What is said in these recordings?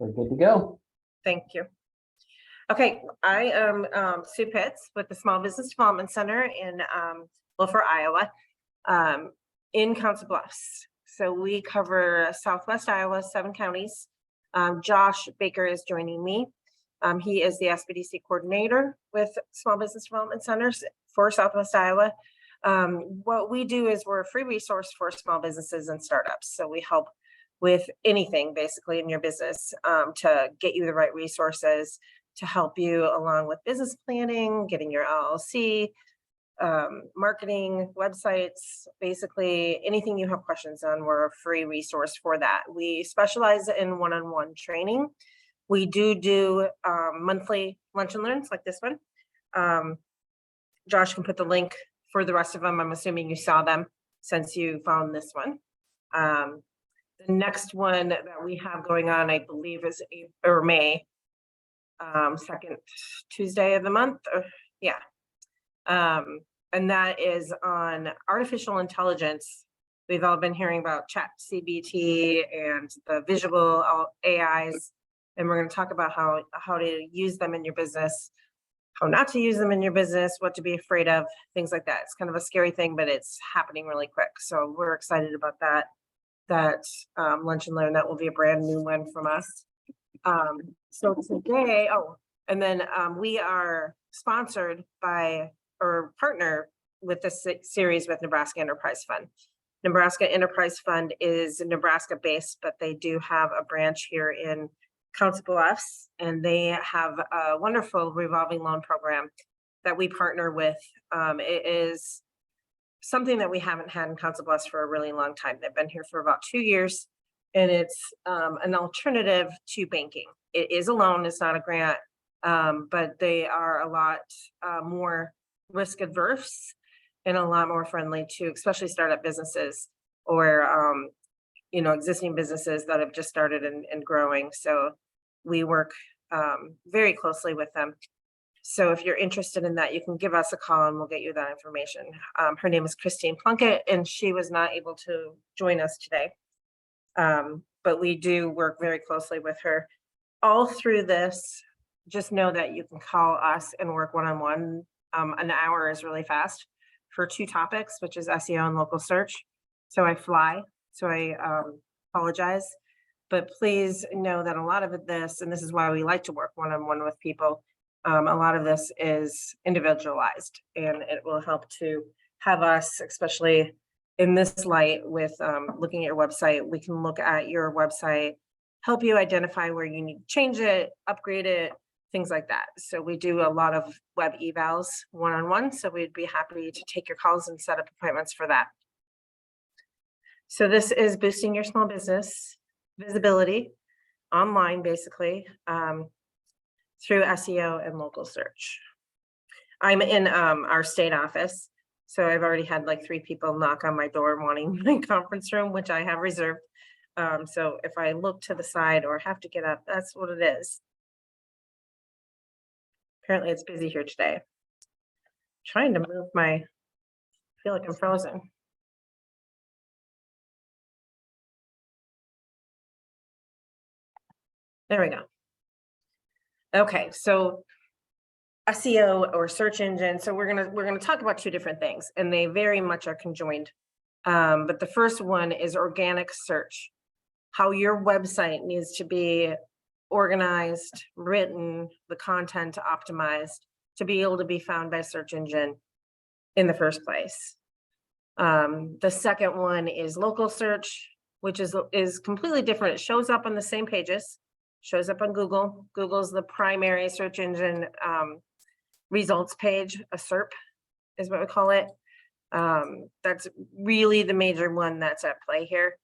We're good to go. Thank you. Okay, I am Sue Pitts with the Small Business Development Center in Wilford, Iowa, in Council Bluffs. So we cover Southwest Iowa, 7 counties. Josh Baker is joining me. He is the SBDC coordinator with Small Business Development Centers for Southwest Iowa. What we do is we're a free resource for small businesses and startups. So we help with anything basically in your business to get you the right resources to help you along with business planning, getting your LLC, marketing, websites, basically anything you have questions on, we're a free resource for that. We specialize in one-on-one training. We do monthly lunch and learns like this one. Josh can put the link for the rest of them. I'm assuming you saw them since you found this one. The next one that we have going on, I believe, is May, second Tuesday of the month. And that is on artificial intelligence. We've all been hearing about ChatGPT and the visual AIs, and we're going to talk about how to use them in your business, how not to use them in your business, what to be afraid of, things like that. It's kind of a scary thing, but it's happening really quick. So we're excited about that lunch and learn. That will be a brand new one from us. So today, we are sponsored by or partner with this series with Nebraska Enterprise Fund. Nebraska Enterprise Fund is Nebraska based, but they do have a branch here in Council Bluffs, and they have a wonderful revolving loan program that we partner with. It is something that we haven't had in Council Bluffs for a really long time. They've been here for about 2 years, and it's an alternative to banking. It is a loan, it's not a grant, but they are a lot more risk adverse and a lot more friendly to especially startup businesses or existing businesses that have just started and growing. So we work very closely with them. So if you're interested in that, you can give us a call and we'll get you that information. Her name is Christine Plunkett, and she was not able to join us today. But we do work very closely with her. All through this, just know that you can call us and work one-on-one. An hour is really fast for 2 topics, which is SEO and local search. So I fly, so I apologize. But please know that a lot of this, and this is why we like to work one-on-one with people, a lot of this is individualized, and it will help to have us, especially in this light with looking at your website. We can look at your website, help you identify where you need to change it, upgrade it, things like that. So we do a lot of web evals one-on-one. So we'd be happy to take your calls and set up appointments for that. So this is boosting your small business visibility online, basically, through SEO and local search. I'm in our state office. So I've already had like 3 people knock on my door wanting my conference room, which I have reserved. So if I look to the side or have to get up, that's what it is. Apparently it's busy here today. I'm trying to move I feel like I'm frozen. There we go. Okay, so SEO or search engine. So we're gonna talk about 2 different things, and they very much are conjoined. But the first one is organic search. How your website needs to be organized, written, the content optimized to be able to be found by a search engine in the first place. The second one is local search, which is completely different. It shows up on the same pages, shows up on Google. Google's the primary search engine results page. A SERP is what we call it. That's really the major one that's at play here.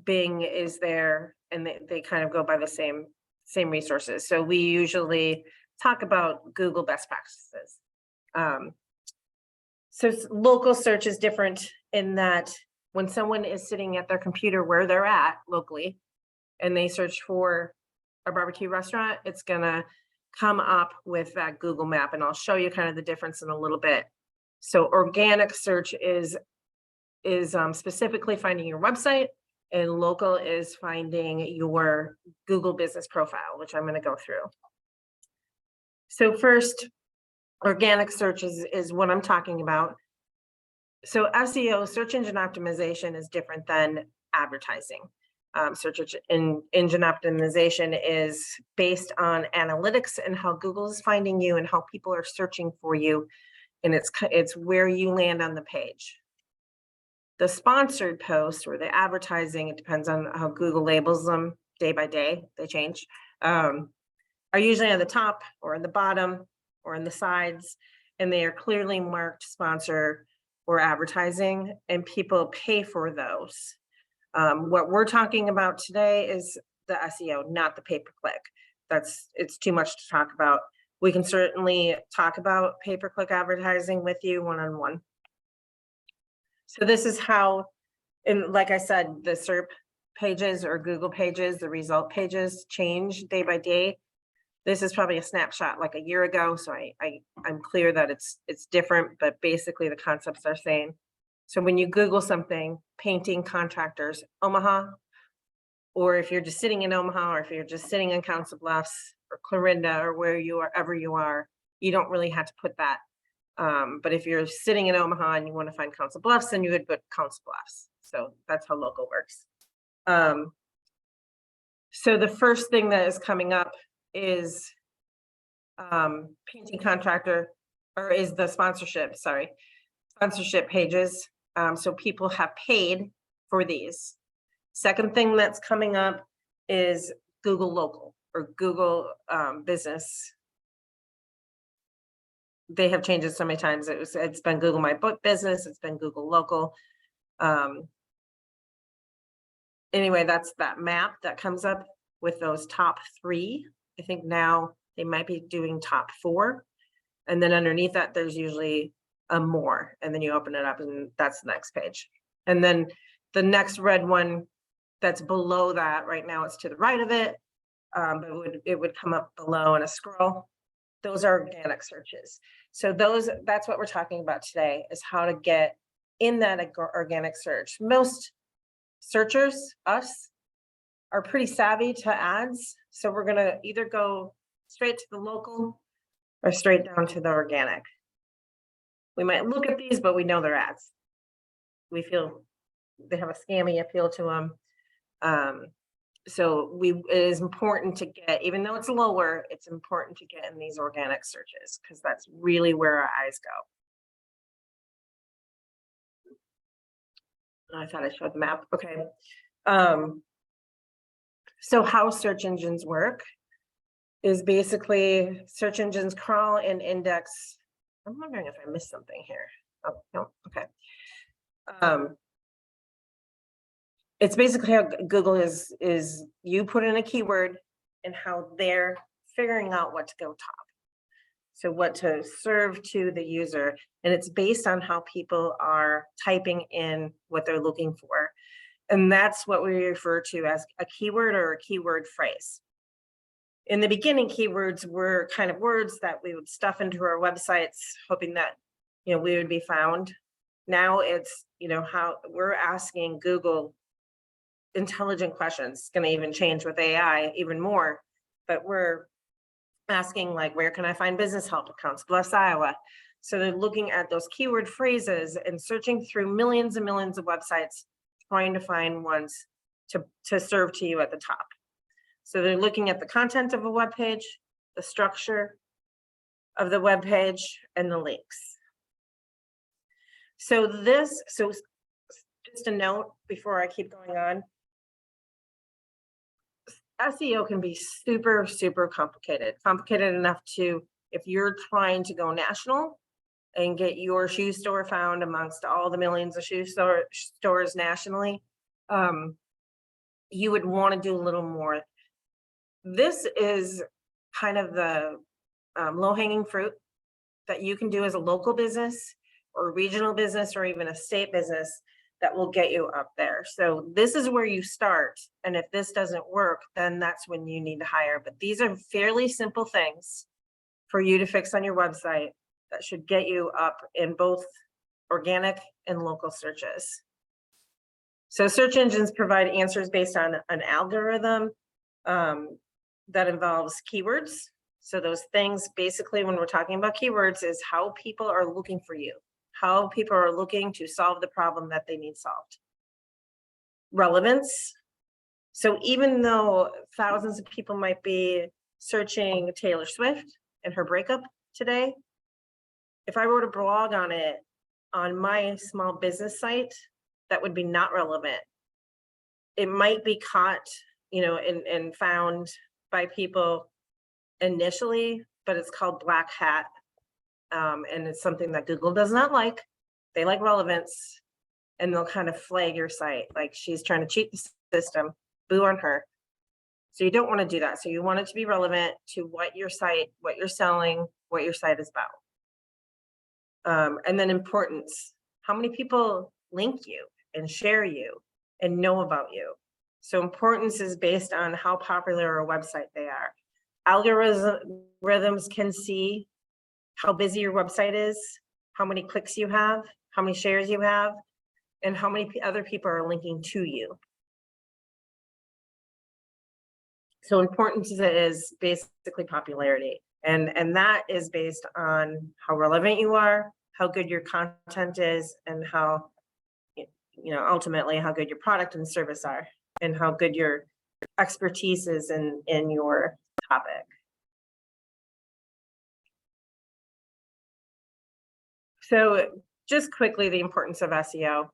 Bing is there, and they kind of go by the same resources. So we usually talk about Google best practices. So local search is different in that when someone is sitting at their computer where they're at locally and they search for a barbecue restaurant, it's gonna come up with that Google map, and I'll show you kind of the difference in a little bit. So organic search is specifically finding your website and local is finding your Google business profile, which I'm going to go through. So first, organic search is what I'm talking about. So SEO, search engine optimization, is different than advertising. Search engine optimization is based on analytics and how Google is finding you and how people are searching for you, and it's where you land on the page. The sponsored post or the advertising, it depends on how Google labels them day by day, they change, are usually on the top or in the bottom or in the sides, and they are clearly marked sponsor or advertising, and people pay for those. What we're talking about today is the SEO, not the pay-per-click. It's too much to talk about. We can certainly talk about pay-per-click advertising with you one-on-one. So this is how, and like I said, the SERP pages or Google pages, the result pages change day by day. This is probably a snapshot like a year ago, so I'm clear that it's different, but basically the concepts are same. So when you Google something, painting contractors, Omaha, or if you're just sitting in Omaha, or if you're just sitting in Council Bluffs or Clarinda or wherever you are, you don't really have to put that. But if you're sitting in Omaha and you want to find Council Bluffs, then you would put Council Bluffs. So that's how local works. So the first thing that is coming up is painting contractor, or is the sponsorship pages. So people have paid for these. Second thing that's coming up is Google Local or Google Business. They have changed it so many times. It's been Google My Book Business. It's been Google Local. Anyway, that's that map that comes up with those top 3. I think now they might be doing top 4. And then underneath that, there's usually a more. And then you open it up and that's the next page. And then the next red one that's below that, right now it's to the right of it, but it would come up below in a scroll. Those are organic searches. So that's what we're talking about today, is how to get in that organic search. Most searchers, us, are pretty savvy to ads. So we're gonna either go straight to the local or straight down to the organic. We might look at these, but we know they're ads. We feel they have a scammy appeal to them. So it is important to get, even though it's lower, it's important to get in these organic searches because that's really where our eyes go. I thought I showed the map. Okay. So how search engines work is basically search engines crawl and index. I'm wondering if I missed something here. Oh, no. Okay. It's basically how Google is you put in a keyword and how they're figuring out what to go top. So what to serve to the user. And it's based on how people are typing in what they're looking for. And that's what we refer to as a keyword or a keyword phrase. In the beginning, keywords were kind of words that we would stuff into our websites, hoping that, we would be found. Now it's, how we're asking Google intelligent questions. It's going to even change with AI even more, but we're asking like, where can I find business help at Council Bluffs, Iowa? So they're looking at those keyword phrases and searching through millions and millions of websites, trying to find ones to serve to you at the top. So they're looking at the content of a web page, the structure of the web page, and the links. So just a note before I keep going on, SEO can be super, super complicated enough to, if you're trying to go national and get your shoe store found amongst all the millions of shoe stores nationally, you would want to do a little more. This is kind of the low-hanging fruit that you can do as a local business or a regional business or even a state business that will get you up there. So this is where you start. And if this doesn't work, then that's when you need to hire. But these are fairly simple things for you to fix on your website that should get you up in both organic and local searches. So search engines provide answers based on an algorithm that involves keywords. So those things, basically, when we're talking about keywords, is how people are looking for you, how people are looking to solve the problem that they need solved. Relevance. So even though thousands of people might be searching Taylor Swift and her breakup today, if I wrote a blog on it on my small business site, that would be not relevant. It might be caught, and found by people initially, but it's called black hat. And it's something that Google does not like. They like relevance, and they'll kind of flag your site like she's trying to cheat the system. Boo on her. So you don't want to do that. So you want it to be relevant to what your site, what you're selling, what your site is about. And then importance. How many people link you and share you and know about you? So importance is based on how popular a website they are. Algorithms can see how busy your website is, how many clicks you have, how many shares you have, and how many other people are linking to you. So importance is basically popularity. And that is based on how relevant you are, how good your content is, and how, ultimately how good your product and service are, and how good your expertise is in your topic. So just quickly, the importance of SEO.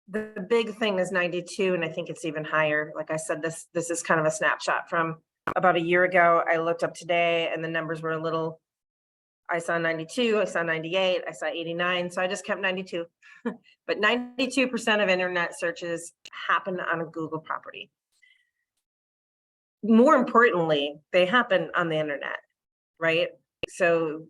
The big thing is 92, and I think it's even higher. Like I said, this is kind of a snapshot from about a year ago. I looked up today and the numbers were a little, I saw 92, I saw 98, I saw 89. So I just kept 92. But 92% of internet searches happen on a Google property. More importantly, they happen on the internet, right? So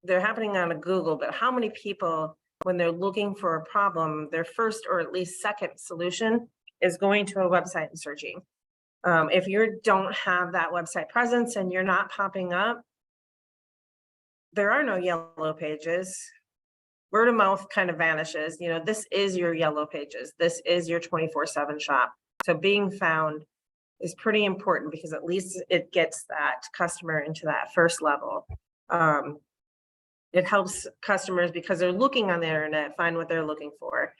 they're happening on a Google, but how many people, when they're looking for a problem, their first or at least second solution is going to a website and searching. If you don't have that website presence and you're not popping up, there are no yellow pages. Word of mouth kind of vanishes. This is your yellow pages. This is your 24/7 shop. So being found is pretty important because at least it gets that customer into that first level. It helps customers because they're looking on the internet, find what they're looking for.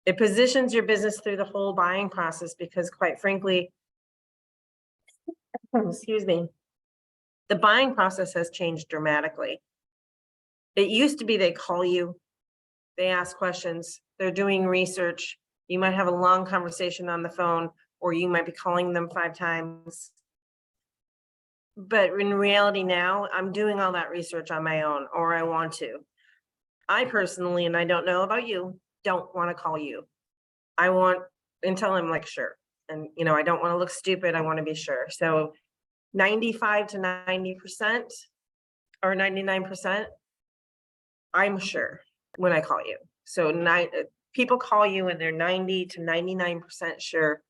It positions your business through the whole buying process because, quite frankly, excuse me, the buying process has changed dramatically. It used to be they call you, they ask questions, they're doing research. You might have a long conversation on the phone, or you might be calling them 5 times. But in reality now, I'm doing all that research on my own, or I want to. I personally, and I don't know about you, don't want to call you. I want until I'm like sure. And I don't want to look stupid. I want to be sure. So 95 to 90% or 99%, I'm sure when I call you. So people call you and they're 90 to 99% sure,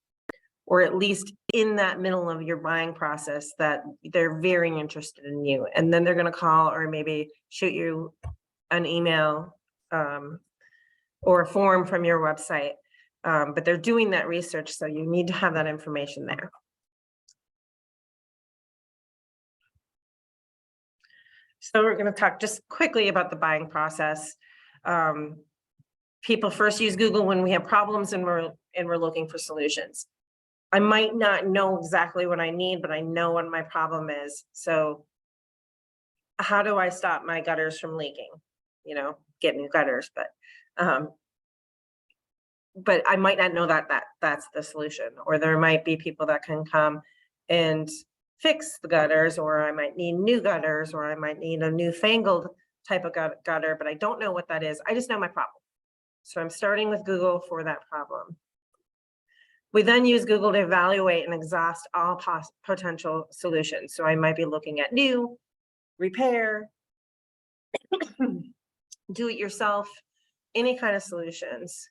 or at least in that middle of your buying process, that they're very interested in you. And then they're going to call or maybe shoot you an email or a form from your website. But they're doing that research, so you need to have that information there. So we're going to talk just quickly about the buying process. People first use Google when we have problems and we're looking for solutions. I might not know exactly what I need, but I know what my problem is. So how do I stop my gutters from leaking? Get new gutters, but I might not know that that's the solution. Or there might be people that can come and fix the gutters, or I might need new gutters, or I might need a newfangled type of gutter, but I don't know what that is. I just know my problem. So I'm starting with Google for that problem. We then use Google to evaluate and exhaust all potential solutions. So I might be looking at new, repair, do it yourself, any kind of solutions.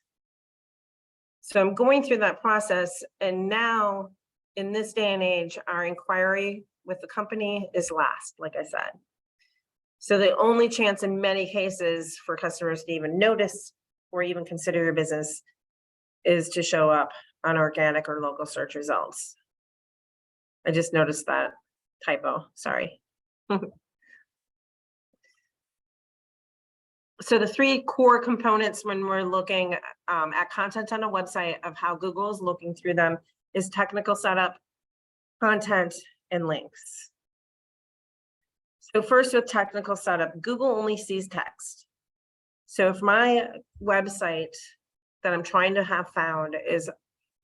So I'm going through that process, and now in this day and age, our inquiry with the company is last, like I said. So the only chance in many cases for customers to even notice or even consider your business is to show up on organic or local search results. I just noticed that typo, sorry. So the three core components when we're looking at content on a website of how Google is looking through them is technical setup, content, and links. So first with technical setup, Google only sees text. So if my website that I'm trying to have found is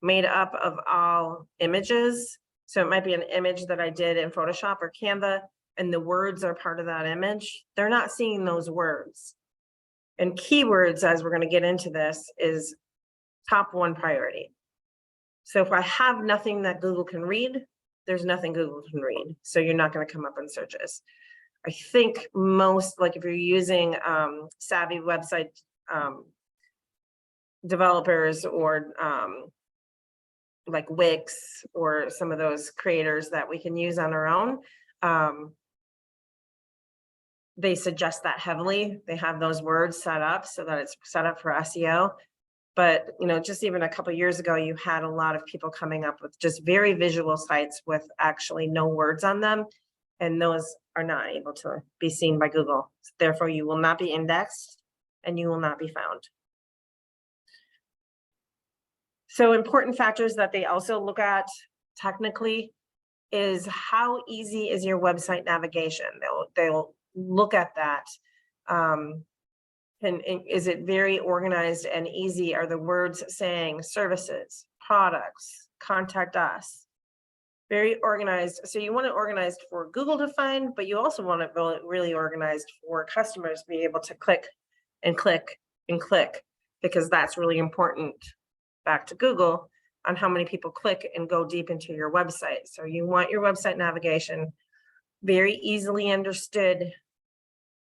made up of all images, so it might be an image that I did in Photoshop or Canva, and the words are part of that image, they're not seeing those words. And keywords, as we're going to get into this, is top one priority. So if I have nothing that Google can read, there's nothing Google can read. So you're not going to come up in searches. I think most, like if you're using savvy website developers or like Wix or some of those creators that we can use on our own, they suggest that heavily. They have those words set up so that it's set up for SEO. But, you know, just even a couple of years ago, you had a lot of people coming up with just very visual sites with actually no words on them. And those are not able to be seen by Google. Therefore, you will not be indexed and you will not be found. So important factors that they also look at technically is how easy is your website navigation. They'll look at that. And is it very organized and easy? Are the words saying services, products, contact us? Very organized. So you want it organized for Google to find, but you also want it really organized for customers to be able to click and click and click, because that's really important back to Google on how many people click and go deep into your website. So you want your website navigation very easily understood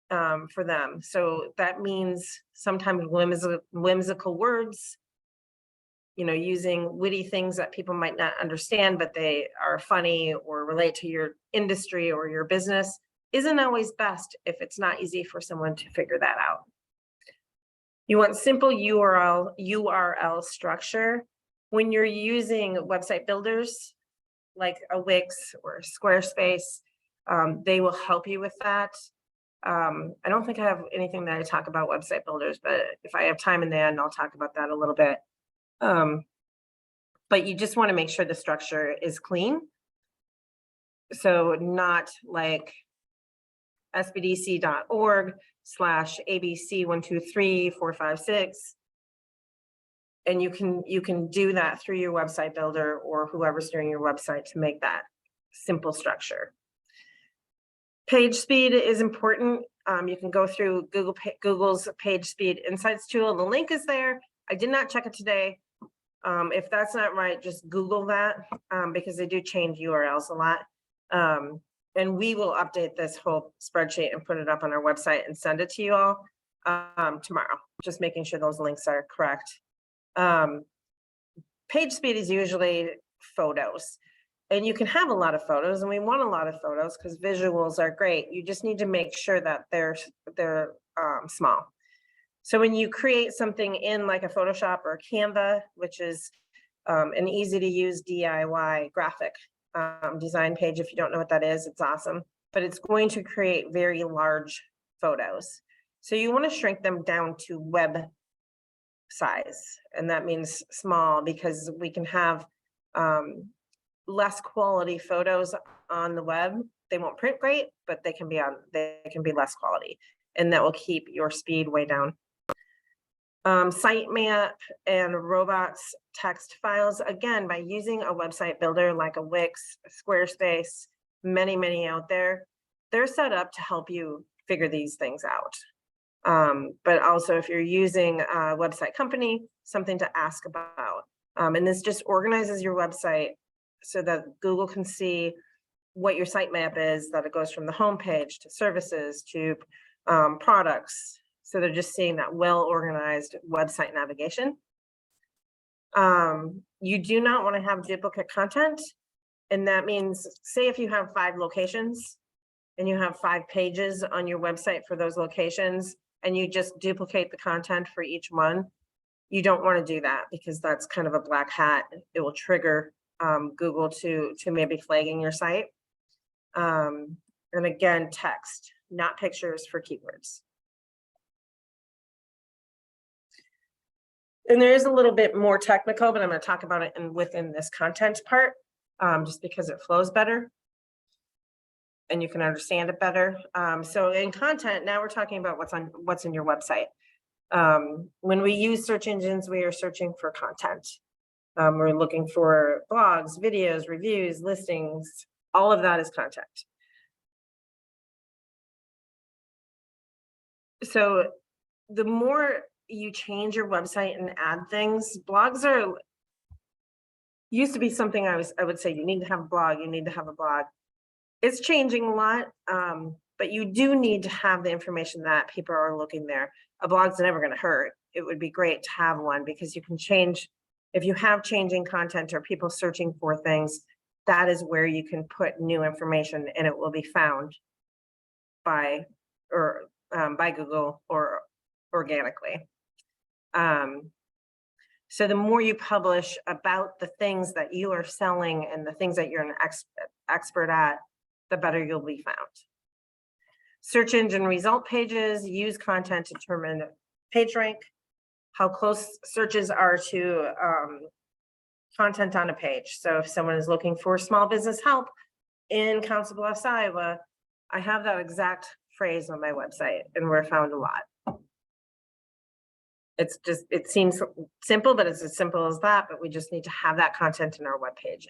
for them. So that means sometimes whimsical words, you know, using witty things that people might not understand, but they are funny or relate to your industry or your business isn't always best if it's not easy for someone to figure that out. You want simple URL structure. When you're using website builders like a Wix or Squarespace, they will help you with that. I don't think I have anything that I talk about website builders, but if I have time in the end, I'll talk about that a little bit. But you just want to make sure the structure is clean. So not like sbdc.org/abc123456. And you can do that through your website builder or whoever's doing your website to make that simple structure. Page speed is important. You can go through Google's Page Speed Insights tool. The link is there. I did not check it today. If that's not right, just Google that because they do change URLs a lot. And we will update this whole spreadsheet and put it up on our website and send it to you all tomorrow, just making sure those links are correct. Page speed is usually photos. And you can have a lot of photos, and we want a lot of photos because visuals are great. You just need to make sure that they're small. So when you create something in like a Photoshop or a Canva, which is an easy to use DIY graphic design page, if you don't know what that is, it's awesome. But it's going to create very large photos. So you want to shrink them down to web size. And that means small because we can have less quality photos on the web. They won't print great, but they can be less quality, and that will keep your speed way down. Sitemap and robots text files, again, by using a website builder like a Wix, Squarespace, many out there, they're set up to help you figure these things out. But also if you're using a website company, something to ask about. And this just organizes your website so that Google can see what your sitemap is, that it goes from the homepage to services to products. So they're just seeing that well-organized website navigation. You do not want to have duplicate content. And that means, say if you have 5 locations and you have 5 pages on your website for those locations, and you just duplicate the content for each one, you don't want to do that because that's kind of a black hat. It will trigger Google to maybe flagging your site. And again, text, not pictures for keywords. And there is a little bit more technical, but I'm going to talk about it within this content part, just because it flows better and you can understand it better. So in content, now we're talking about what's in your website. When we use search engines, we are searching for content. We're looking for blogs, videos, reviews, listings. All of that is content. So the more you change your website and add things, blogs used to be something I would say you need to have a blog, you need to have a blog. It's changing a lot, but you do need to have the information that people are looking there. A blog's never going to hurt. It would be great to have one because you can change, if you have changing content or people searching for things, that is where you can put new information and it will be found by Google or organically. So the more you publish about the things that you are selling and the things that you're an expert at, the better you'll be found. Search engine result pages use content to determine page rank, how close searches are to content on a page. So if someone is looking for small business help in Council Bluffs, Iowa, I have that exact phrase on my website and we're found a lot. It seems simple, but it's as simple as that, but we just need to have that content in our webpage.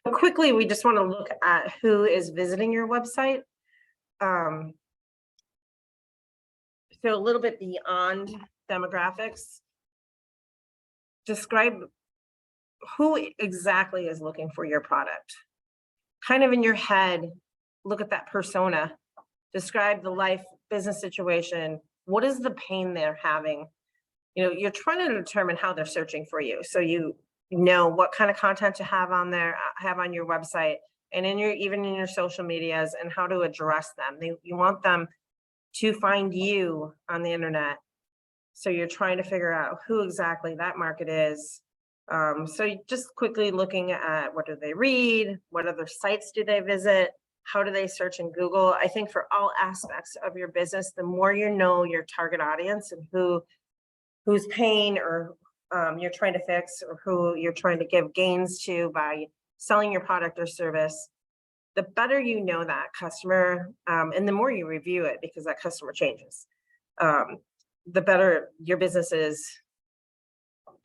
So quickly, we just want to look at who is visiting your website. So a little bit beyond demographics, describe who exactly is looking for your product. Kind of in your head, look at that persona, describe the life, business situation. What is the pain they're having? You know, you're trying to determine how they're searching for you. So you know what kind of content to have on there, have on your website, and even in your social medias, and how to address them. You want them to find you on the internet. So you're trying to figure out who exactly that market is. So just quickly looking at what do they read, what other sites do they visit, how do they search in Google? I think for all aspects of your business, the more you know your target audience and whose pain or you're trying to fix or who you're trying to give gains to by selling your product or service, the better you know that customer and the more you review it because that customer changes, the better your business is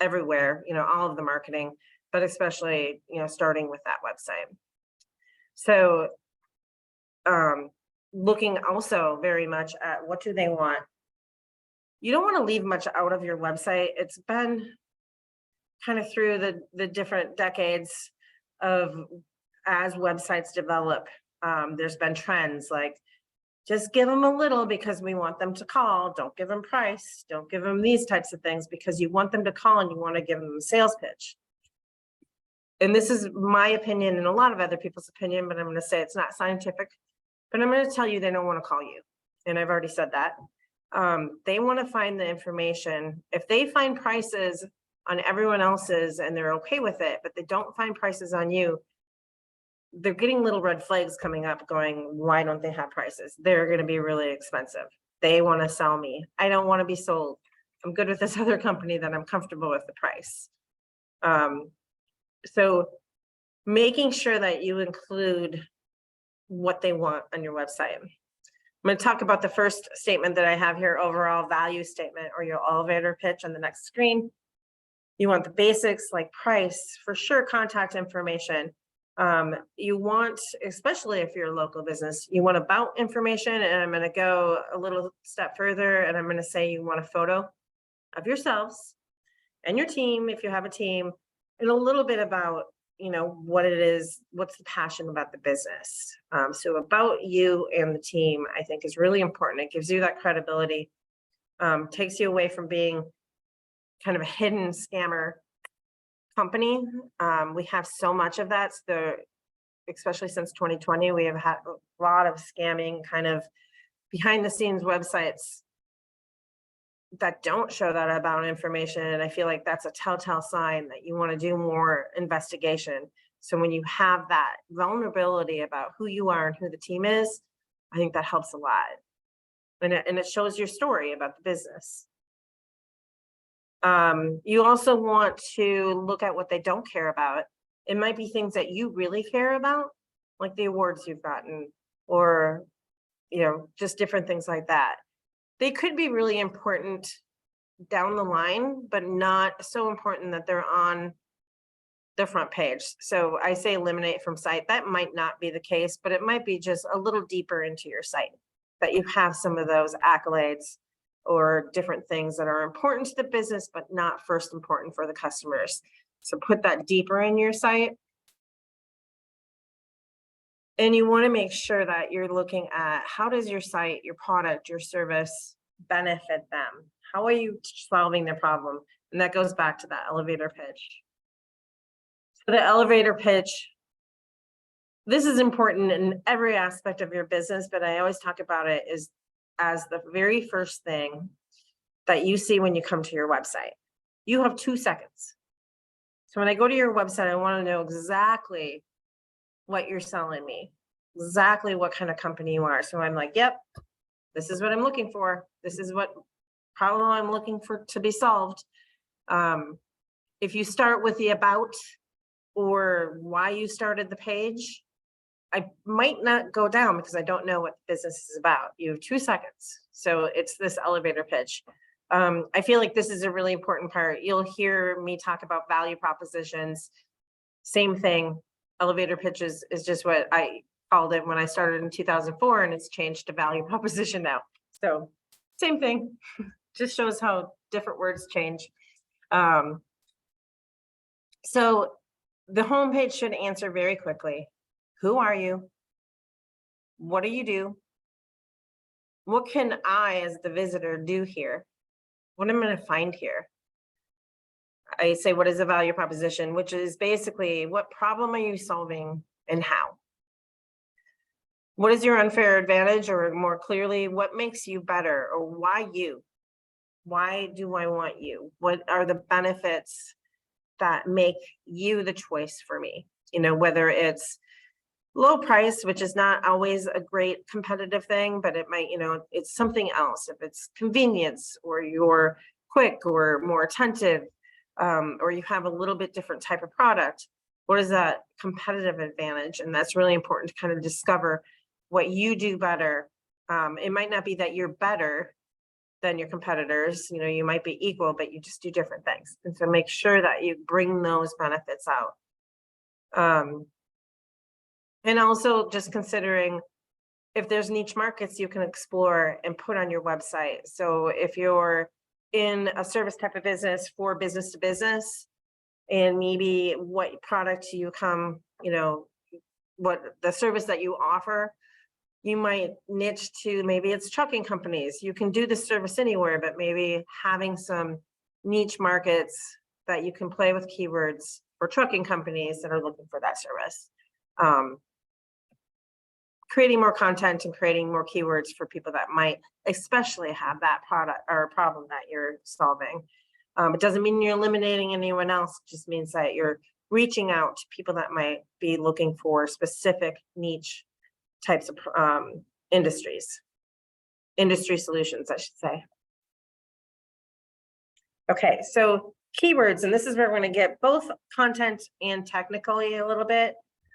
everywhere, you know, all of the marketing, but especially, you know, starting with that website. So looking also very much at what do they want. You don't want to leave much out of your website. It's been kind of through the different decades of as websites develop, there's been trends like just give them a little because we want them to call. Don't give them price. Don't give them these types of things because you want them to call and you want to give them a sales pitch. And this is my opinion and a lot of other people's opinion, but I'm going to say it's not scientific. But I'm going to tell you they don't want to call you. And I've already said that. They want to find the information. If they find prices on everyone else's and they're okay with it, but they don't find prices on you, they're getting little red flags coming up going, why don't they have prices? They're going to be really expensive. They want to sell me. I don't want to be sold. I'm good with this other company that I'm comfortable with the price. So making sure that you include what they want on your website. I'm going to talk about the first statement that I have here, overall value statement or your elevator pitch on the next screen. You want the basics like price, for sure, contact information. You want, especially if you're a local business, you want about information, and I'm going to go a little step further and I'm going to say you want a photo of yourselves and your team if you have a team, and a little bit about, you know, what it is, what's the passion about the business. So about you and the team, I think is really important. It gives you that credibility, takes you away from being kind of a hidden scammer company. We have so much of that. So especially since 2020, we have had a lot of scamming kind of behind the scenes websites that don't show that about information. And I feel like that's a telltale sign that you want to do more investigation. So when you have that vulnerability about who you are and who the team is, I think that helps a lot. And it shows your story about the business. You also want to look at what they don't care about. It might be things that you really care about, like the awards you've gotten, or, just different things like that. They could be really important down the line, but not so important that they're on the front page. So I say eliminate from site. That might not be the case, but it might be just a little deeper into your site that you have some of those accolades or different things that are important to the business, but not first important for the customers. So put that deeper in your site. And you want to make sure that you're looking at how does your site, your product, your service benefit them? How are you solving their problem? And that goes back to that elevator pitch. So the elevator pitch, this is important in every aspect of your business, but I always talk about it as the very first thing that you see when you come to your website. You have 2 seconds. So when I go to your website, I want to know exactly what you're selling me, exactly what kind of company you are. So I'm like, yep, this is what I'm looking for. This is what problem I'm looking for to be solved. If you start with the about or why you started the page, I might not go down because I don't know what the business is about. You have 2 seconds. So it's this elevator pitch. I feel like this is a really important part. You'll hear me talk about value propositions. Same thing. Elevator pitches is just what I called it when I started in 2004, and it's changed to value proposition now. So same thing, just shows how different words change. So the homepage should answer very quickly. Who are you? What do you do? What can I, as the visitor, do here? What am I going to find here? I say, what is a value proposition, which is basically what problem are you solving and how? What is your unfair advantage, or more clearly, what makes you better, or why you? Why do I want you? What are the benefits that make you the choice for me? Whether it's low price, which is not always a great competitive thing, but it might, it's something else. If it's convenience, or you're quick or more attentive, or you have a little bit different type of product, what is that competitive advantage? And that's really important to kind of discover what you do better. It might not be that you're better than your competitors, you might be equal, but you just do different things. And so make sure that you bring those benefits out. And also just considering if there's niche markets you can explore and put on your website. So if you're in a service type of business for business to business, and maybe what product you come, what the service that you offer, you might niche to, maybe it's trucking companies. You can do this service anywhere, but maybe having some niche markets that you can play with keywords for trucking companies that are looking for that service. Creating more content and creating more keywords for people that might especially have that product or problem that you're solving. It doesn't mean you're eliminating anyone else. It just means that you're reaching out to people that might be looking for specific niche types of industry solutions, I should say. Okay, so keywords, and this is where we're going to get both content and technically a little bit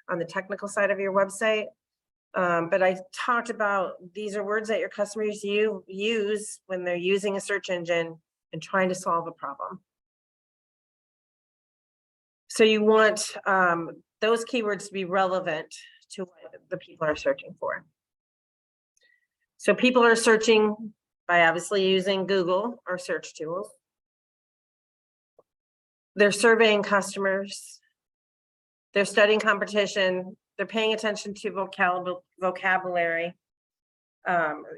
on the technical side of your website. But I talked about these are words that your customers use when they're using a search engine and trying to solve a problem. So you want those keywords to be relevant to what the people are searching for. So people are searching by obviously using Google or search tools. They're surveying customers. They're studying competition. They're paying attention to vocabulary.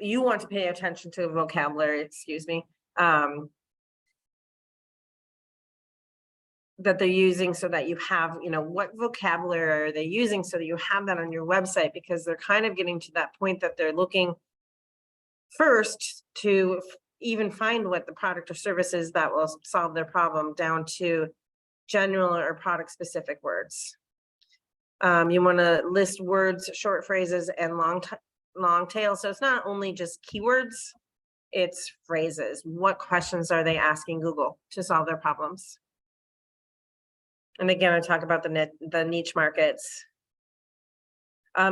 You want to pay attention to vocabulary, excuse me. that they're using so that you have, what vocabulary are they using so that you have that on your website, because they're kind of getting to that point that they're looking first to even find what the product or service is that will solve their problem, down to general or product specific words. You want to list words, short phrases, and long tail. So it's not only just keywords, it's phrases. What questions are they asking Google to solve their problems? And again, I talk about the niche markets.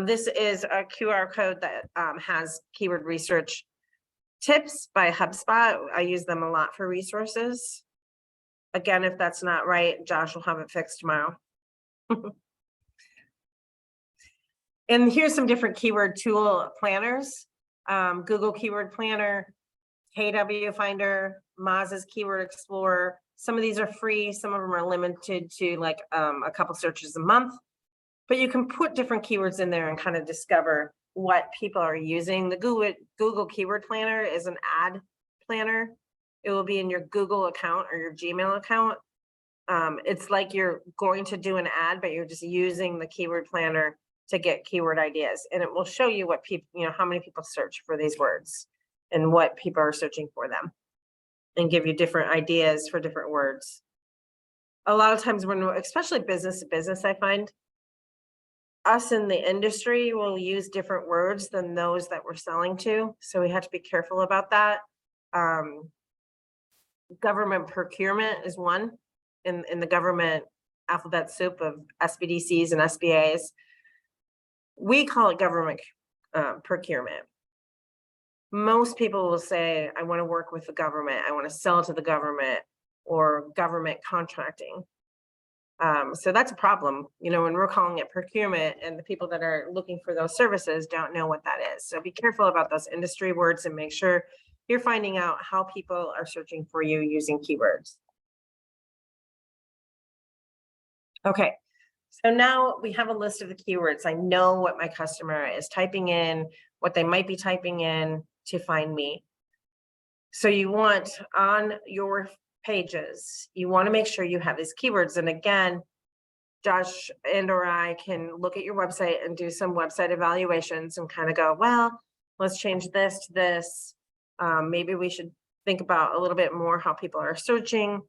This is a QR code that has keyword research tips by HubSpot. I use them a lot for resources. Again, if that's not right, Josh will have it fixed tomorrow. And here's some different keyword tool planners. Google Keyword Planner, KW Finder, Moz's Keyword Explorer. Some of these are free. Some of them are limited to like a couple searches a month. But you can put different keywords in there and kind of discover what people are using. The Google Keyword Planner is an ad planner. It will be in your Google account or your Gmail account. It's like you're going to do an ad, but you're just using the keyword planner to get keyword ideas. And it will show you what people, how many people search for these words and what people are searching for them, and give you different ideas for different words. A lot of times when, especially business to business, I find us in the industry will use different words than those that we're selling to. So we have to be careful about that. Government procurement is one in the government alphabet soup of SBDCs and SBAs. We call it government procurement. Most people will say, I want to work with the government. I want to sell to the government, or government contracting. So that's a problem, when we're calling it procurement, and the people that are looking for those services don't know what that is. So be careful about those industry words and make sure you're finding out how people are searching for you using keywords. Okay, so now we have a list of the keywords. I know what my customer is typing in, what they might be typing in to find me. So you want on your pages, you want to make sure you have these keywords. And again, Josh or I can look at your website and do some website evaluations and kind of go, well, let's change this to this. Maybe we should think about a little bit more how people are searching.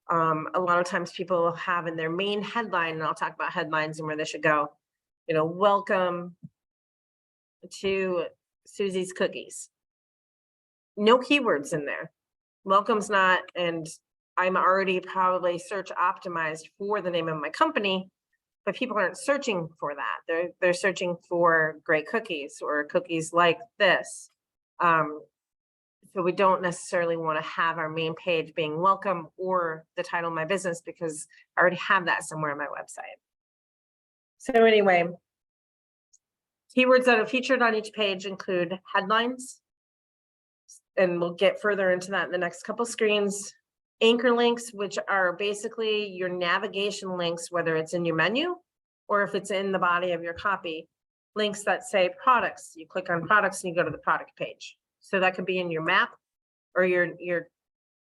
A lot of times people will have in their main headline, and I'll talk about headlines and where they should go, welcome to Susie's Cookies. No keywords in there. Welcome's not, and I'm already probably search optimized for the name of my company, but people aren't searching for that. They're searching for great cookies or cookies like this. So we don't necessarily want to have our main page being welcome or the title of my business, because I already have that somewhere on my website. So anyway, keywords that are featured on each page include headlines, and we'll get further into that in the next couple screens. Anchor links, which are basically your navigation links, whether it's in your menu or if it's in the body of your copy. Links that say products. You click on products and you go to the product page. So that could be in your map or your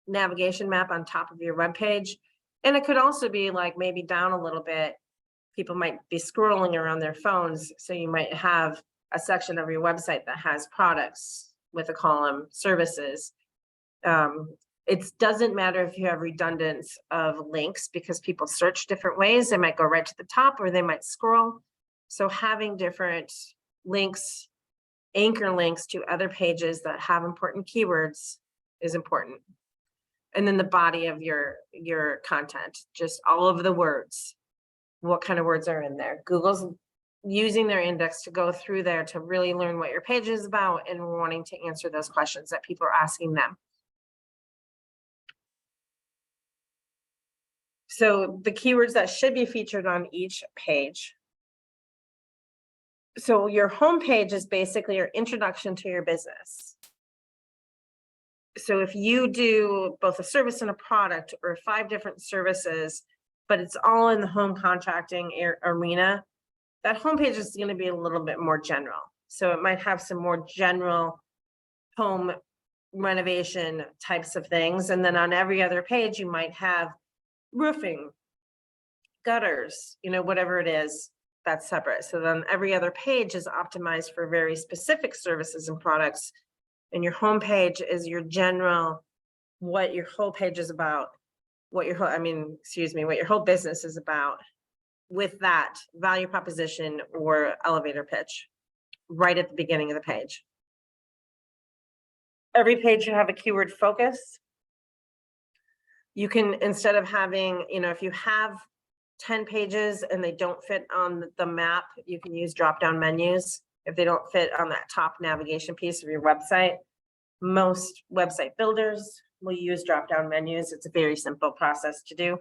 navigation map on top of your web page. And it could also be like maybe down a little bit. People might be scrolling around their phones. So you might have a section of your website that has products with a column services. It doesn't matter if you have redundance of links, because people search different ways. They might go right to the top or they might scroll. So having different links, anchor links to other pages that have important keywords is important. And then the body of your content, just all of the words, what kind of words are in there. Google's using their index to go through there to really learn what your page is about and wanting to answer those questions that people are asking them. So the keywords that should be featured on each page. So your home page is basically your introduction to your business. So if you do both a service and a product, or 5 different services, but it's all in the home contracting arena, that homepage is going to be a little bit more general. So it might have some more general home renovation types of things. And then on every other page, you might have roofing, gutters, whatever it is, that's separate. So then every other page is optimized for very specific services and products. And your home page is your general, what your whole page is about, what your whole business is about, with that value proposition or elevator pitch right at the beginning of the page. Every page should have a keyword focus. You can, instead of having, if you have 10 pages and they don't fit on the map, you can use drop-down menus if they don't fit on that top navigation piece of your website. Most website builders will use drop-down menus. It's a very simple process to do.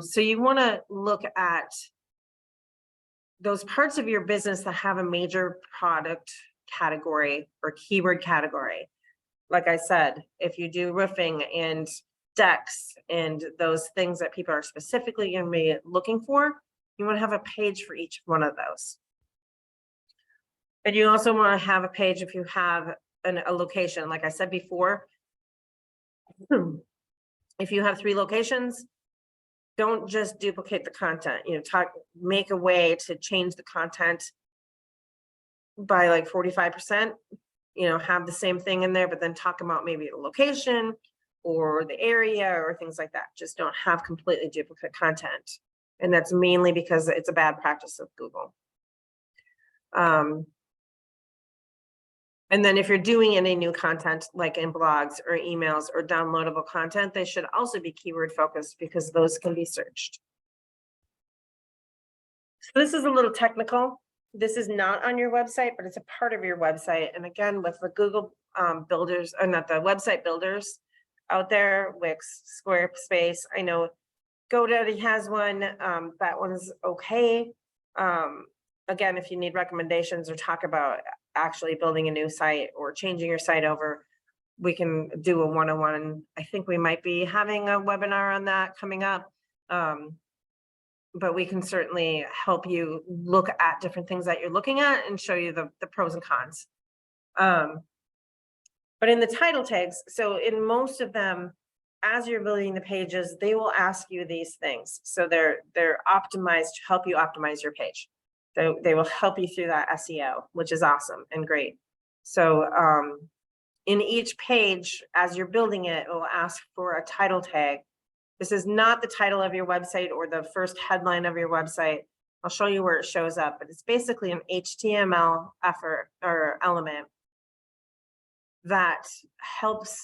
So you want to look at those parts of your business that have a major product category or keyword category. Like I said, if you do roofing and decks and those things that people are specifically going to be looking for, you want to have a page for each one of those. And you also want to have a page if you have a location. Like I said before, if you have 3 locations, don't just duplicate the content. Make a way to change the content by like 45%. Have the same thing in there, but then talk about maybe the location or the area or things like that. Just don't have completely duplicate content. And that's mainly because it's a bad practice of Google. And then if you're doing any new content, like in blogs or emails or downloadable content, they should also be keyword focused because those can be searched. So this is a little technical. This is not on your website, but it's a part of your website. And again, with the Google builders, or not the website builders out there, Wix, Squarespace, I know GoDaddy has one. That one's okay. Again, if you need recommendations or talk about actually building a new site or changing your site over, we can do a one-on-one. I think we might be having a webinar on that coming up. But we can certainly help you look at different things that you're looking at and show you the pros and cons. But in the title tags, so in most of them, as you're building the pages, they will ask you these things. So they're optimized to help you optimize your page. They will help you through that SEO, which is awesome and great. So in each page, as you're building it, it will ask for a title tag. This is not the title of your website or the first headline of your website. I'll show you where it shows up, but it's basically an HTML effort or element that helps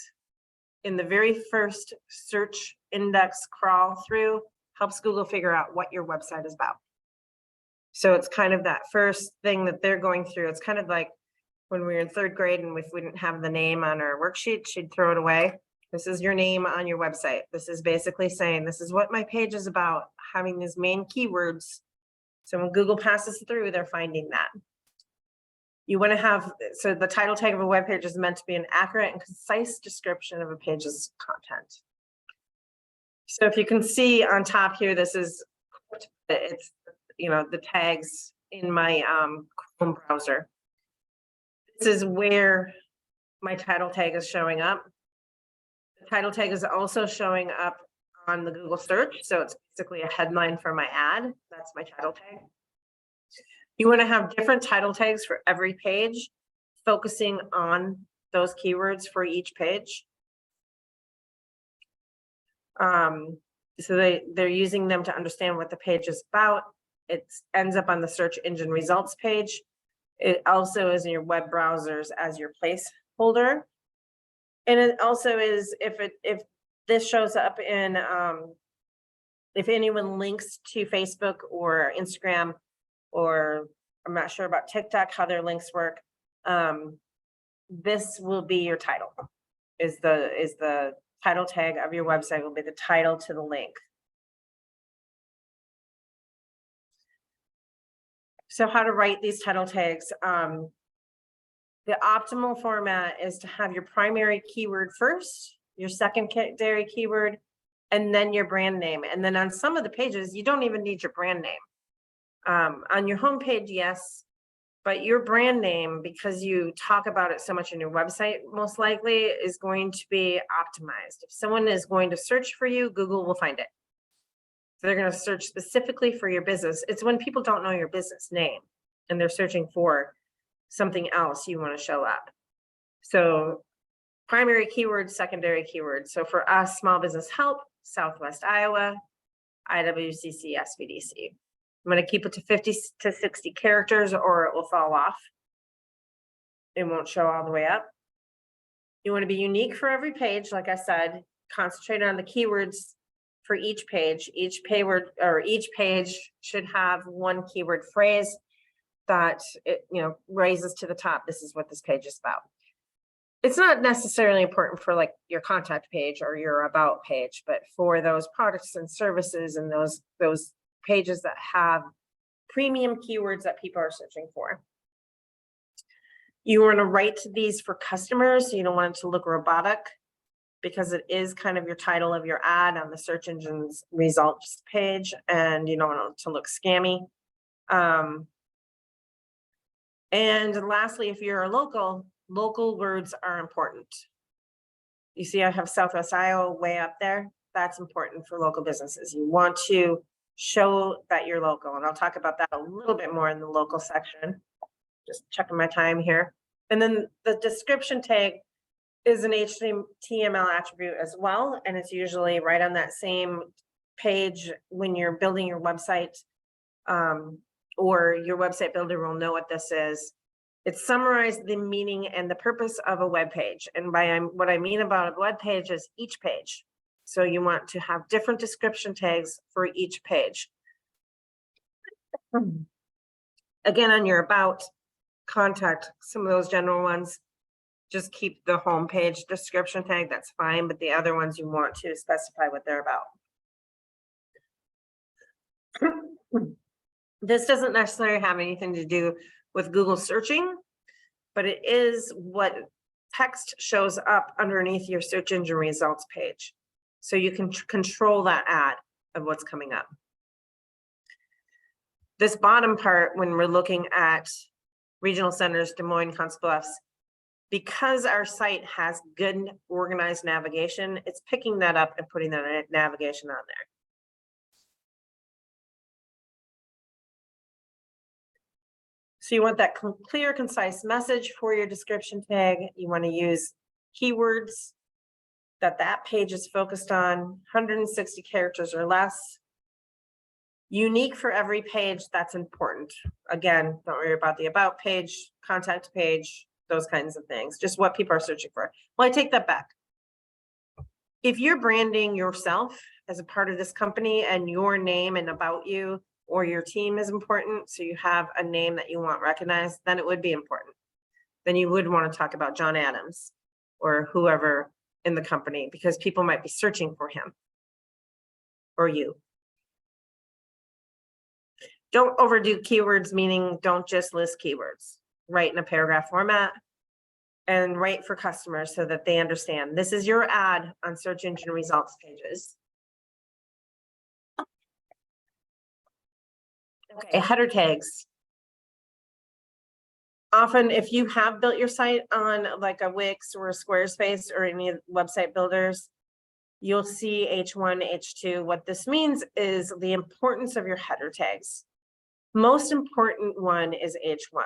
in the very first search index crawl through, helps Google figure out what your website is about. So it's kind of that first thing that they're going through. It's kind of like when we were in 3rd grade and if we didn't have the name on our worksheet, she'd throw it away. This is your name on your website. This is basically saying, this is what my page is about, having these main keywords. So when Google passes through, they're finding that. You want to have, so the title tag of a web page is meant to be an accurate and concise description of a page's content. So if you can see on top here, this is, it's, the tags in my Chrome browser. This is where my title tag is showing up. The title tag is also showing up on the Google search. So it's basically a headline for my ad. That's my title tag. You want to have different title tags for every page, focusing on those keywords for each page. So they're using them to understand what the page is about. It ends up on the search engine results page. It also is in your web browsers as your placeholder. And it also is, if this shows up in, if anyone links to Facebook or Instagram, or I'm not sure about TikTok, how their links work, this will be your title, is the title tag of your website will be the title to the link. So how to write these title tags. The optimal format is to have your primary keyword first, your secondary keyword, and then your brand name. And then on some of the pages, you don't even need your brand name. On your homepage, yes, but your brand name, because you talk about it so much in your website, most likely is going to be optimized. If someone is going to search for you, Google will find it. So they're going to search specifically for your business. It's when people don't know your business name and they're searching for something else you want to show up. So primary keywords, secondary keywords. So for us, small business help, Southwest Iowa, IWCC, SVDC. I'm going to keep it to 50 to 60 characters or it will fall off. It won't show all the way up. You want to be unique for every page. Like I said, concentrate on the keywords for each page. Each page should have one keyword phrase that it, raises to the top. This is what this page is about. It's not necessarily important for like your contact page or your about page, but for those products and services and those pages that have premium keywords that people are searching for. You want to write these for customers, so you don't want it to look robotic because it is kind of your title of your ad on the search engine's results page, and you don't want it to look scammy. And lastly, if you're a local words are important. You see, I have Southwest Iowa way up there. That's important for local businesses. You want to show that you're local, and I'll talk about that a little bit more in the local section. Just checking my time here. And then the description tag is an HTML attribute as well, and it's usually right on that same page when you're building your website, or your website builder will know what this is. It summarizes the meaning and the purpose of a web page. And by what I mean about a web page is each page. So you want to have different description tags for each page. Again, on your about, contact, some of those general ones, just keep the home page description tag, that's fine, but the other ones you want to specify what they're about. This doesn't necessarily have anything to do with Google searching, but it is what text shows up underneath your search engine results page. So you can control that ad of what's coming up. This bottom part, when we're looking at regional centers, Des Moines, Council Bluffs, because our site has good organized navigation, it's picking that up and putting that navigation on there. So you want that clear, concise message for your description tag. You want to use keywords that page is focused on, 160 characters or less. Unique for every page, that's important. Again, don't worry about the about page, contact page, those kinds of things, just what people are searching for. Well, I take that back. If you're branding yourself as a part of this company and your name and about you or your team is important, so you have a name that you want recognized, then it would be important. Then you would want to talk about John Adams or whoever in the company, because people might be searching for him or you. Don't overdo keywords, meaning don't just list keywords. Write in a paragraph format and write for customers so that they understand this is your ad on search engine results pages. Okay, header tags. Often, if you have built your site on like a Wix or a Squarespace or any website builders, you'll see H1, H2. What this means is the importance of your header tags. Most important one is H1.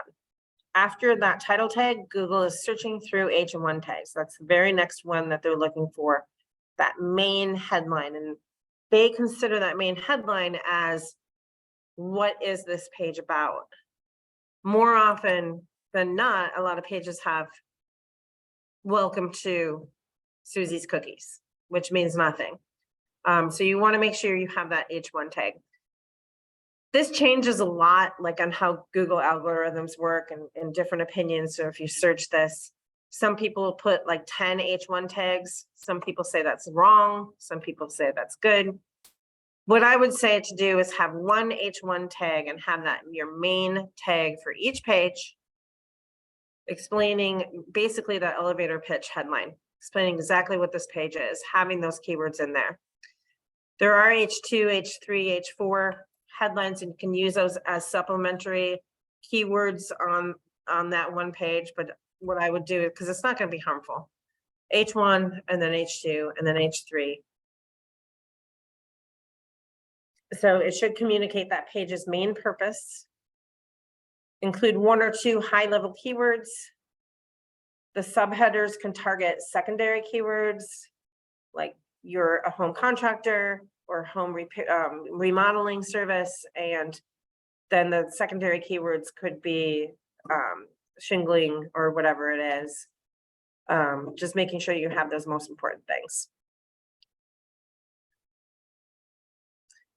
After that title tag, Google is searching through H1 tags. That's the very next one that they're looking for, that main headline. And they consider that main headline as, what is this page about? More often than not, a lot of pages have welcome to Susie's Cookies, which means nothing. So you want to make sure you have that H1 tag. This changes a lot, like on how Google algorithms work and different opinions. So if you search this, some people put like 10 H1 tags. Some people say that's wrong. Some people say that's good. What I would say to do is have one H1 tag and have that your main tag for each page, explaining basically the elevator pitch headline, explaining exactly what this page is, having those keywords in there. There are H2, H3, H4 headlines, and you can use those as supplementary keywords on that one page. But what I would do, because it's not going to be harmful, H1 and then H2 and then H3. So it should communicate that page's main purpose, include 1 or 2 high-level keywords. The subheaders can target secondary keywords, like you're a home contractor or home repair, remodeling service, and then the secondary keywords could be shingling or whatever it is. Just making sure you have those most important things.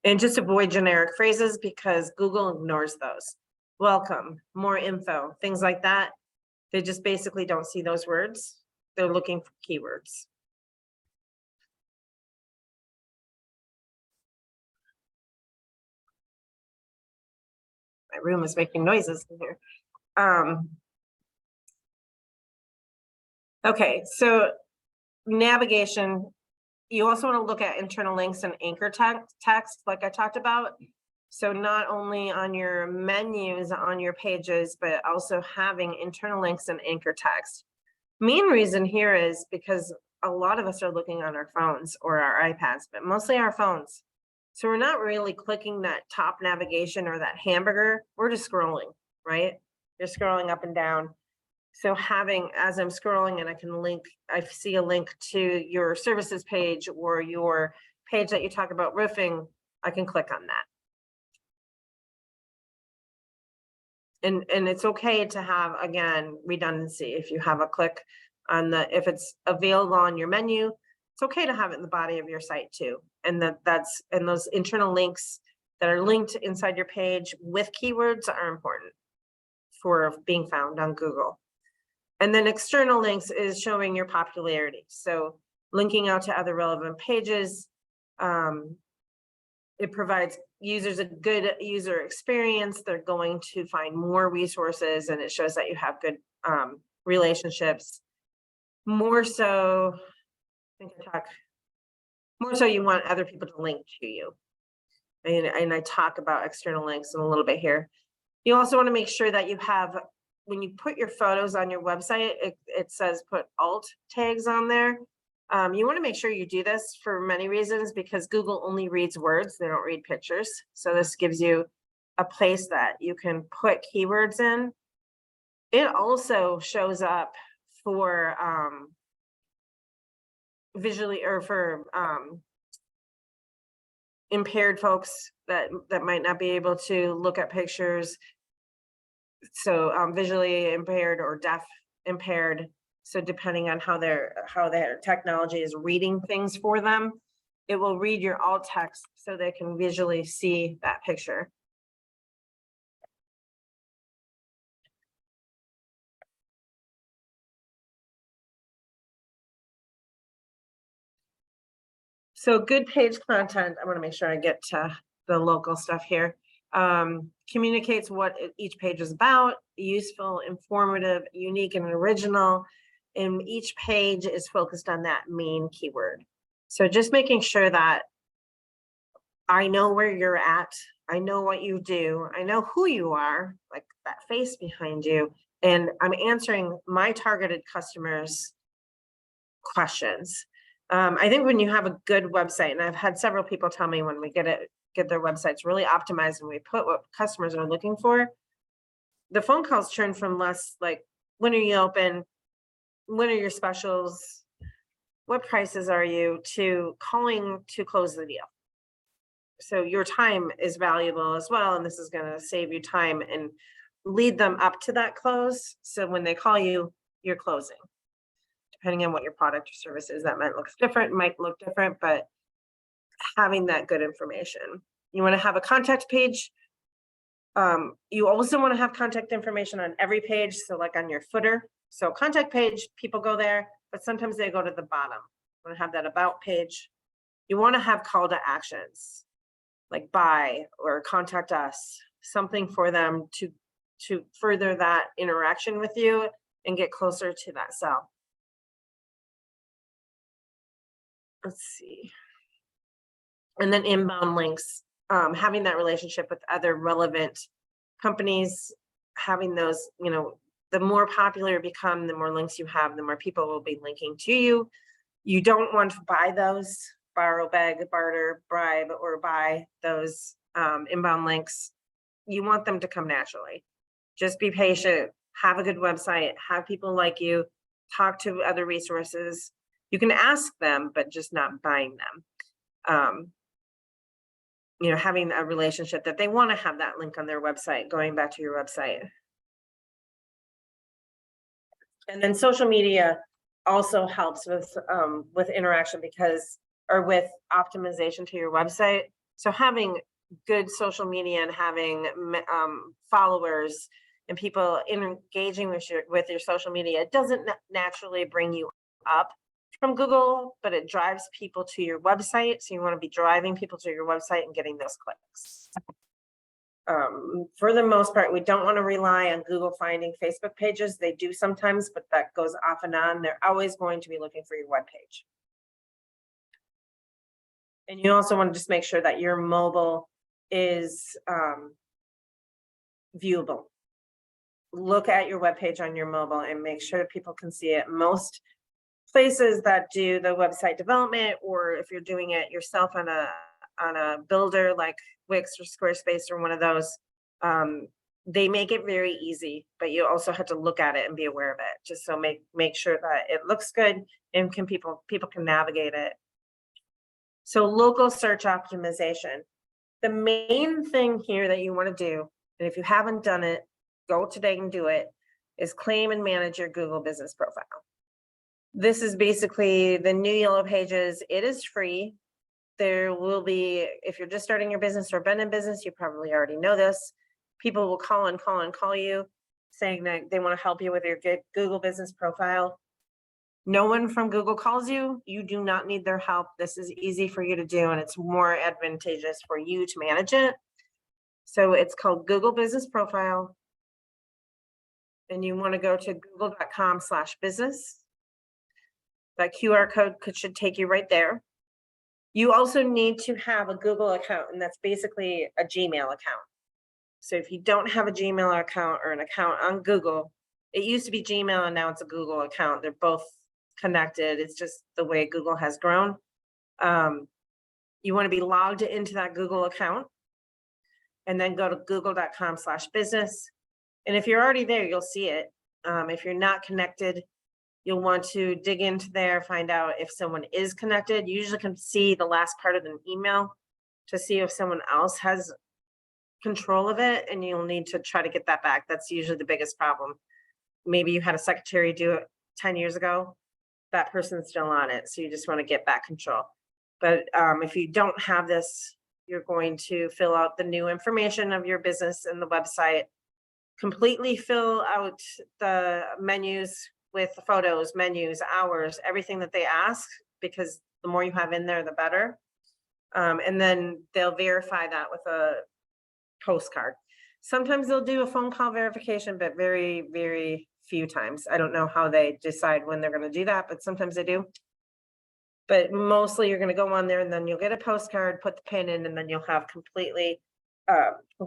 And just avoid generic phrases because Google ignores those. Welcome, more info, things like that. They just basically don't see those words. They're looking for keywords. My room is making noises in here. Okay, so navigation. You also want to look at internal links and anchor text, like I talked about. So not only on your menus on your pages, but also having internal links and anchor text. Main reason here is because a lot of us are looking on our phones or our iPads, but mostly our phones. So we're not really clicking that top navigation or that hamburger. We're just scrolling, right? You're scrolling up and down. So having, as I'm scrolling and I can link, I see a link to your services page or your page that you talk about roofing, I can click on that. And it's okay to have, again, redundancy. If you have a click on if it's available on your menu, it's okay to have it in the body of your site too. And and those internal links that are linked inside your page with keywords are important for being found on Google. And then external links is showing your popularity. So linking out to other relevant pages. It provides users a good user experience. They're going to find more resources and it shows that you have good relationships. More so, more so you want other people to link to you. And I talk about external links in a little bit here. You also want to make sure that you have, when you put your photos on your website, it says put alt tags on there. You want to make sure you do this for many reasons because Google only reads words, they don't read pictures. So this gives you a place that you can put keywords in. It also shows up for visually or for impaired folks that might not be able to look at pictures. So visually impaired or deaf impaired. So depending on how their technology is reading things for them, it will read your alt text so they can visually see that picture. So good page content, I want to make sure I get to the local stuff here. Communicates what each page is about, useful, informative, unique, and original. And each page is focused on that main keyword. So just making sure that I know where you're at, I know what you do, I know who you are, like that face behind you, and I'm answering my targeted customers' questions. I think when you have a good website, and I've had several people tell me when we get their websites really optimized and we put what customers are looking for, the phone calls turn from less like, when are you open? When are your specials? What prices are you? To calling to close the deal. So your time is valuable as well. And this is going to save you time and lead them up to that close. So when they call you, you're closing. Depending on what your product or service is, that might look different, but having that good information. You want to have a contact page. You also want to have contact information on every page. So like on your footer. So contact page, people go there, but sometimes they go to the bottom. You want to have that about page. You want to have call to actions, like buy or contact us, something for them to further that interaction with you and get closer to that sell. Let's see. And then inbound links, having that relationship with other relevant companies, having those, the more popular you become, the more links you have, the more people will be linking to you. You don't want to buy those. borrow, beg, barter, bribe, or buy those inbound links. You want them to come naturally. Just be patient, have a good website, have people like you, talk to other resources. You can ask them, but just not buying them. Having a relationship that they want to have that link on their website, going back to your website. And then social media also helps with interaction or with optimization to your website. So having good social media and having followers and people engaging with your social media, it doesn't naturally bring you up from Google, but it drives people to your website. So you want to be driving people to your website and getting those clicks. For the most part, we don't want to rely on Google finding Facebook pages. They do sometimes, but that goes off and on. They're always going to be looking for your webpage. And you also want to just make sure that your mobile is viewable. Look at your webpage on your mobile and make sure people can see it. Most places that do the website development, or if you're doing it yourself on a builder like Wix or Squarespace or one of those, they make it very easy, but you also have to look at it and be aware of it, just so make sure that it looks good and people can navigate it. So local search optimization. The main thing here that you want to do, and if you haven't done it, go today and do it, is claim and manage your Google business profile. This is basically the new Yellow Pages. It is free. There will be, if you're just starting your business or been in business, you probably already know this. People will call you saying that they want to help you with your Google business profile. No one from Google calls you. You do not need their help. This is easy for you to do, and it's more advantageous for you to manage it. So it's called Google Business Profile. And you want to go to google.com/business. That QR code should take you right there. You also need to have a Google account, and that's basically a Gmail account. So if you don't have a Gmail account or an account on Google, it used to be Gmail and now it's a Google account. They're both connected. It's just the way Google has grown. You want to be logged into that Google account and then go to google.com/business. And if you're already there, you'll see it. If you're not connected, you'll want to dig into there, find out if someone is connected. You usually can see the last part of an email to see if someone else has control of it, and you'll need to try to get that back. That's usually the biggest problem. Maybe you had a secretary do it 10 years ago. That person's still on it, so you just want to get back control. But if you don't have this, you're going to fill out the new information of your business and the website, completely fill out the menus with the photos, menus, hours, everything that they ask, because the more you have in there, the better. And then they'll verify that with a postcard. Sometimes they'll do a phone call verification, but very, very few times. I don't know how they decide when they're going to do that, but sometimes they do. But mostly you're going to go on there and then you'll get a postcard, put the pin in, and then you'll have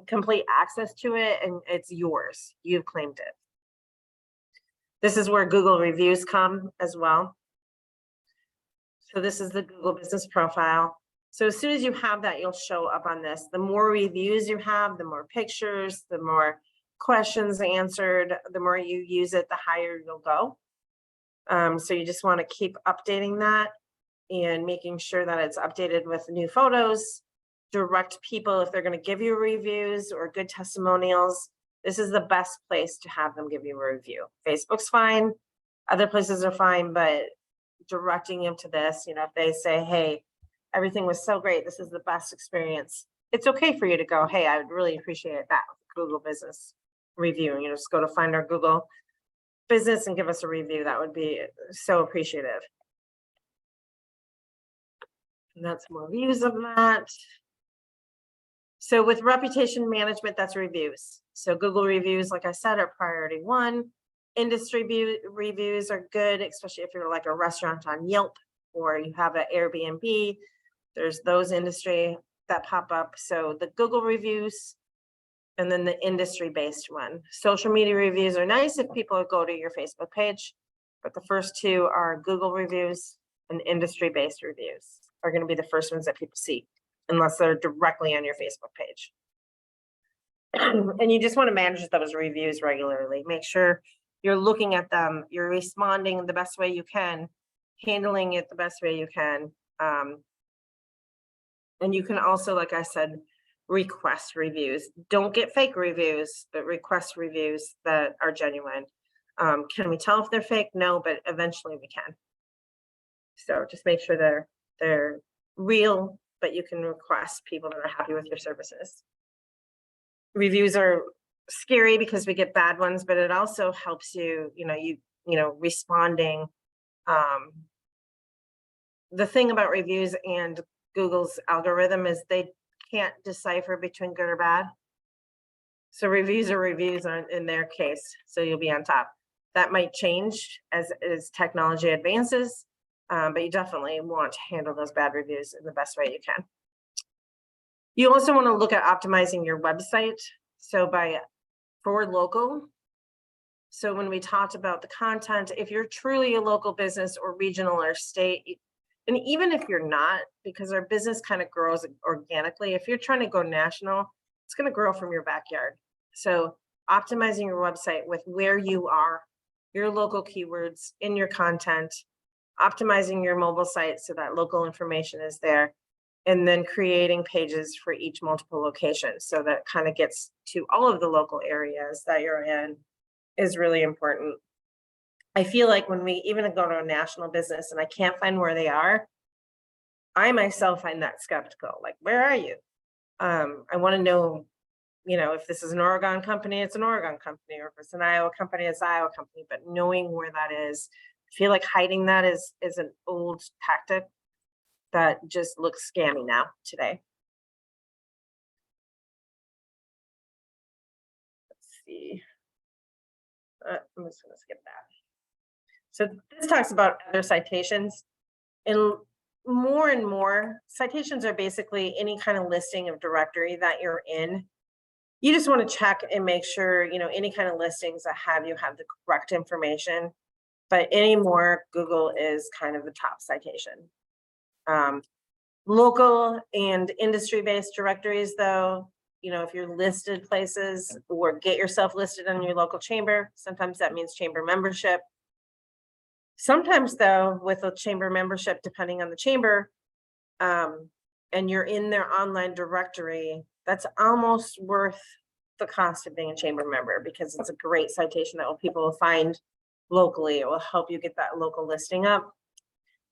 complete access to it, and it's yours. You've claimed it. This is where Google reviews come as well. So this is the Google business profile. So as soon as you have that, you'll show up on this. The more reviews you have, the more pictures, the more questions answered, the more you use it, the higher you'll go. So you just want to keep updating that and making sure that it's updated with new photos. Direct people, if they're going to give you reviews or good testimonials, this is the best place to have them give you a review. Facebook's fine, other places are fine, but directing them to this, if they say, hey, everything was so great, this is the best experience, it's okay for you to go, hey, I would really appreciate that Google business review. Just go to find our Google business and give us a review. That would be so appreciative. And that's more views of that. So with reputation management, that's reviews. So Google reviews, like I said, are priority one. Industry reviews are good, especially if you're like a restaurant on Yelp or you have an Airbnb. There's those industry that pop up. So the Google reviews, and then the industry-based one. Social media reviews are nice if people go to your Facebook page, but the first two are Google reviews and industry-based reviews. are going to be the first ones that people see, unless they're directly on your Facebook page. And you just want to manage those reviews regularly. Make sure you're looking at them, you're responding the best way you can, handling it the best way you can. And you can also, like I said, request reviews. Don't get fake reviews, but request reviews that are genuine. Can we tell if they're fake? No, but eventually we can. So just make sure they're real, but you can request people that are happy with your services. Reviews are scary because we get bad ones, but it also helps you, responding. The thing about reviews and Google's algorithm is they can't decipher between good or bad. So reviews are reviews in their case. So you'll be on top. That might change as technology advances, but you definitely want to handle those bad reviews in the best way you can. You also want to look at optimizing your website. So for local. So when we talked about the content, if you're truly a local business or regional or state, and even if you're not, because our business kind of grows organically, if you're trying to go national, it's going to grow from your backyard. So optimizing your website with where you are, your local keywords in your content, optimizing your mobile site so that local information is there, and then creating pages for each multiple location. So that kind of gets to all of the local areas that you're in is really important. I feel like when we even go to a national business and I can't find where they are, I myself find that skeptical. Like, where are you? I want to know, if this is an Oregon company, it's an Oregon company, or if it's an Iowa company, it's an Iowa company. But knowing where that is, I feel like hiding that is an old tactic that just looks scammy now today. Let's see. I'm just going to skip that. So this talks about other citations, and more citations are basically any kind of listing of directory that you're in. You just want to check and make sure, any kind of listings that have the correct information. But anymore, Google is kind of the top citation. Local and industry-based directories, though, if you're listed places, or get yourself listed on your local chamber, sometimes that means chamber membership. Sometimes, though, with a chamber membership, depending on the chamber, and you're in their online directory, that's almost worth the cost of being a chamber member, because it's a great citation that people will find locally. It will help you get that local listing up.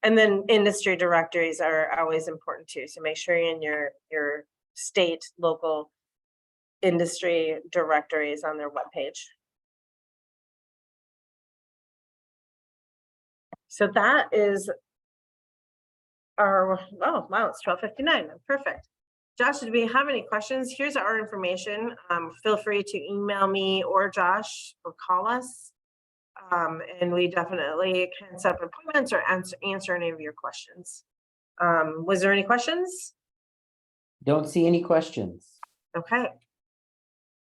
And then industry directories are always important too. So make sure you're in your state, local industry directories on their webpage. So that is our, oh, wow, it's 12:59. Perfect. Josh, do we have any questions? Here's our information. Feel free to email me or Josh or call us. And we definitely can set up appointments or answer any of your questions. Was there any questions? Don't see any questions. Okay.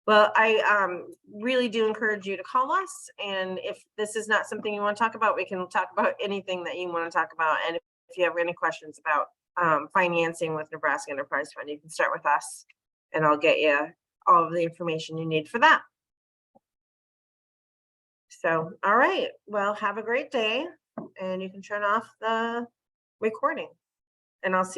Well, I really do encourage you to call us. And if this is not something you want to talk about, we can talk about anything that you want to talk about. And if you have any questions about financing with Nebraska Enterprise Fund, you can start with us and I'll get you all of the information you need for that. So, all right. Well, have a great day, and you can turn off the recording, and I'll see